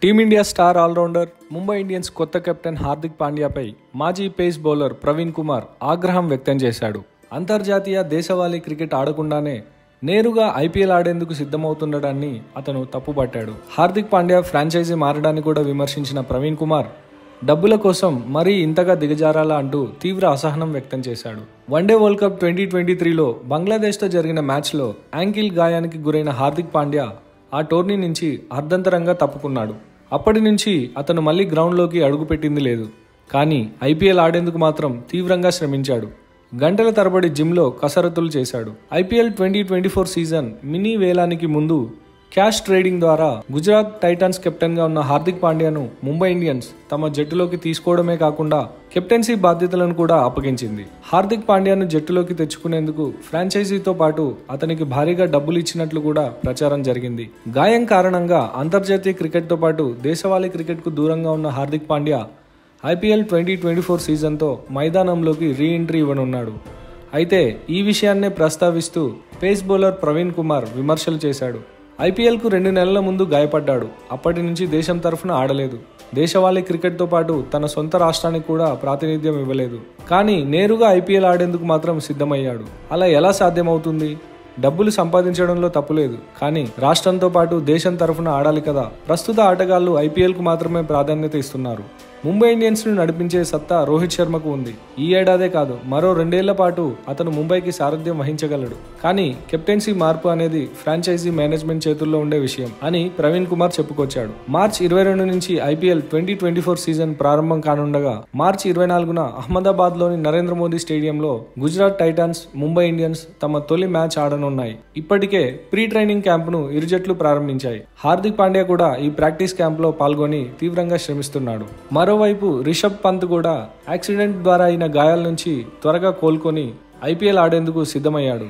Team India star allrounder Mumbai Indians కొత్త captain Hardik పాండ్యాపై మాజీ పేస్ బౌలర్ ప్రవీణ్ కుమార్ ఆగ్రహం వ్యక్తం చేశాడు. అంతర్జాతీయ దేశవాళీ క్రికెట్ ఆడకుండానే నేరుగా ఐపీఎల్ ఆడేందుకు సిద్ధమవుతుండడాన్ని అతను తప్పుపట్టాడు. హార్దిక్ పాండ్యా ఫ్రాంచైజీ మారడాన్ని కూడా విమర్శించిన ప్రవీణ్ కుమార్ డబ్బుల కోసం మరీ ఇంతగా దిగజారాలా అంటూ తీవ్ర అసహనం వ్యక్తం చేశాడు. వన్డే వరల్డ్ కప్ 2023లో బంగ్లాదేశ్తో జరిగిన మ్యాచ్లో యాంకిల్ గాయానికి గురైన హార్దిక్ పాండ్యా ఆ టోర్నీ నుంచి అర్ధంతరంగా తప్పుకున్నాడు. అప్పటి నుంచి అతను మళ్ళీ గ్రౌండ్లోకి అడుగుపెట్టింది లేదు. కానీ ఐపీఎల్ ఆడేందుకు మాత్రం తీవ్రంగా శ్రమించాడు. గంటల తరబడి జిమ్లో కసరత్తులు చేశాడు. ఐపీఎల్ 2024 సీజన్ మినీ వేలానికి ముందు క్యాష్ ట్రేడింగ్ ద్వారా గుజరాత్ టైటాన్స్ కెప్టెన్గా ఉన్న హార్దిక్ పాండ్యాను ముంబై ఇండియన్స్ తమ జట్టులోకి తీసుకోవడమే కాకుండా కెప్టెన్సీ బాధ్యతలను కూడా అప్పగించింది. హార్దిక్ పాండ్యాను జట్టులోకి తెచ్చుకునేందుకు ఫ్రాంచైజీతో పాటు అతనికి భారీగా డబ్బులు ఇచ్చినట్లు కూడా ప్రచారం జరిగింది. గాయం కారణంగా అంతర్జాతీయ క్రికెట్తో పాటు దేశవాళీ క్రికెట్కు దూరంగా ఉన్న హార్దిక్ పాండ్యా ఐపీఎల్ 2024 సీజన్తో మైదానంలోకి రీ ఎంట్రీ ఇవ్వనున్నాడు. అయితే ఈ విషయాన్నే ప్రస్తావిస్తూ పేస్ బౌలర్ ప్రవీణ్ కుమార్ విమర్శలు చేశాడు. ఐపీఎల్కు 2 నెలల ముందు గాయపడ్డాడు. అప్పటి నుంచి దేశం తరఫున ఆడలేదు. దేశవాళీ క్రికెట్తో పాటు తన సొంత రాష్ట్రానికి కూడా ప్రాతినిధ్యం ఇవ్వలేదు. కానీ నేరుగా ఐపీఎల్ ఆడేందుకు మాత్రం సిద్ధమయ్యాడు. అలా ఎలా సాధ్యమవుతుంది? డబ్బులు సంపాదించడంలో తప్పులేదు, కానీ రాష్ట్రంతో పాటు దేశం తరఫున ఆడాలి కదా. ప్రస్తుత ఆటగాళ్లు ఐపీఎల్కు మాత్రమే ప్రాధాన్యత ఇస్తున్నారు. ముంబై ఇండియన్స్ను నడిపించే సత్తా రోహిత్ శర్మకు ఉంది. ఈ ఏడాదే కాదు, మరో 2 ఏళ్ల పాటు అతను ముంబైకి సారథ్యం వహించగలడు. కానీ కెప్టెన్సీ మార్పు అనేది ఫ్రాంచైజీ మేనేజ్మెంట్ చేతుల్లో ఉండే విషయం అని ప్రవీణ్ కుమార్ చెప్పుకొచ్చాడు. మార్చి 22 నుంచి ఐపీఎల్ 2024 సీజన్ ప్రారంభం కానుండగా మార్చి 24న అహ్మదాబాద్లోని నరేంద్ర మోదీ స్టేడియంలో గుజరాత్ టైటాన్స్, ముంబై ఇండియన్స్ తమ తొలి మ్యాచ్ ఆడనున్నాయి. ఇప్పటికే ప్రీ ట్రైనింగ్ క్యాంపును ఇరు జట్లు ప్రారంభించాయి. హార్దిక్ పాండ్యా కూడా ఈ ప్రాక్టీస్ క్యాంప్లో పాల్గొని తీవ్రంగా శ్రమిస్తున్నాడు. మరోవైపు రిషబ్ పంత్ కూడా యాక్సిడెంట్ ద్వారా అయిన గాయాల నుంచి త్వరగా కోలుకొని ఐపీఎల్ ఆడేందుకు సిద్ధమయ్యాడు.